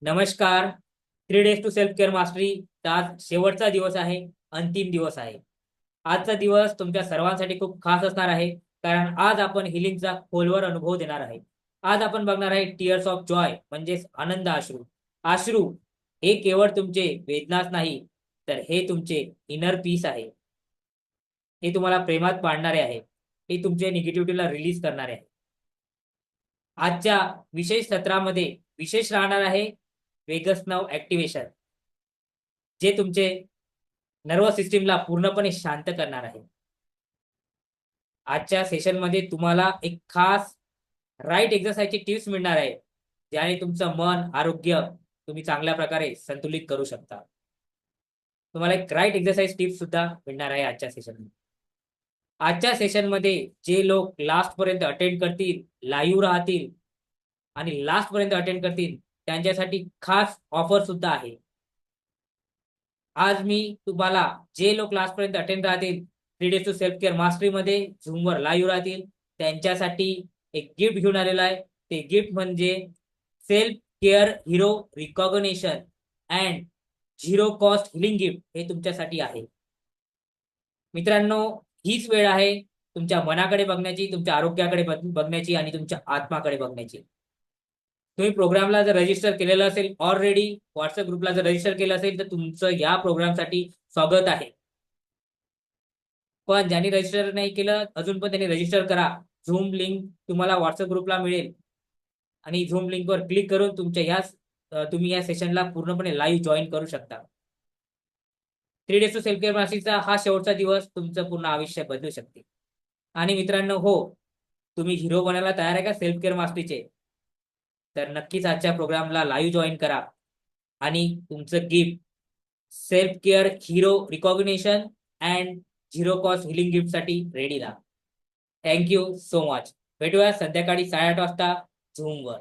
नमस्कार. 3 days to self care mastery. आज शेवटचा दिवस आहे, अंतिम दिवस आहे. आजचा दिवस तुमच्या सर्वांसाठी खूप खास असणार आहे, कारण आज आपण हिलिंगचा खोलवर अनुभव देणार आहे. आज आपण बघणार आहे टीअर्स ऑफ जॉय, म्हणजेच आनंद अश्रू. अश्रू हे केवळ तुमचे वेदनाच नाही, तर हे तुमचे इनर पीस आहे. हे तुम्हाला प्रेमात पाडणारे आहे. हे तुमचे निगेटिव्हिटीला रिलीज करणारे आहे. आजच्या विशेष सत्रामध्ये विशेष राहणार आहे वेगस नर्व ऍक्टिव्हेशन, जे तुमचे नर्वस सिस्टीमला पूर्णपणे शांत करणार आहे. आजच्या सेशनमध्ये तुम्हाला एक खास राईट एक्सरसाइजची टिप्स मिळणार आहे, ज्याने तुमचं मन आरोग्य तुम्ही चांगल्या प्रकारे संतुलित करू शकता. तुम्हाला एक राईट एक्सरसाइज टिप्स सुद्धा मिळणार आहे आजच्या सेशनमध्ये. आजच्या सेशनमध्ये जे लोक लास्ट पर्यंत अटेंड करतील, लाईव्ह राहतील आणि लास्ट पर्यंत अटेंड करतील, त्यांच्यासाठी खास ऑफर सुद्धा आहे. आज मी तुम्हाला जे लोक लास्ट पर्यंत अटेंड राहतील, 3 days टू सेल्फ केअर मास्टरीमध्ये झूमवर लाईव्ह राहतील, त्यांच्यासाठी एक गिफ्ट घेऊन आलेला आहे. ते गिफ्ट म्हणजे self care hero recognition and zero cost healing gift. हे तुमच्यासाठी आहे. मित्रांनो, हीच वेळ आहे तुमच्या मनाकडे बघण्याची, तुमच्या आरोग्याकडे बघण्याची आणि तुमच्या आत्माकडे बघण्याची. तुम्ही प्रोग्रामला जर रजिस्टर केलेलं असेल ऑलरेडी, व्हॉट्सअप ग्रुपला जर रजिस्टर केलं असेल, तर तुमचं या प्रोग्रामसाठी स्वागत आहे. पण ज्यांनी रजिस्टर नाही केलं अजून, पण त्यांनी रजिस्टर करा. झूम लिंक तुम्हाला व्हॉट्सअप ग्रुपला मिळेल आणि झूम लिंकवर क्लिक करून तुम्ही या सेशनला पूर्णपणे लाईव्ह जॉईन करू शकता. 3 days टू सेल्फ केअर मास्टरीचा हा शेवटचा दिवस तुमचं पूर्ण आयुष्य बदलू शकते. आणि मित्रांनो, हो, तुम्ही हिरो बनायला तयार आहे का सेल्फ केअर मास्टरीचे? तर नक्कीच आजच्या प्रोग्रामला लाईव्ह जॉईन करा आणि तुमचं gift self care hero recognition and zero cost healing gift साठी रेडी राहा. Thank you so much. भेटूया संध्याकाळी 8:30 वाजता झूमवर.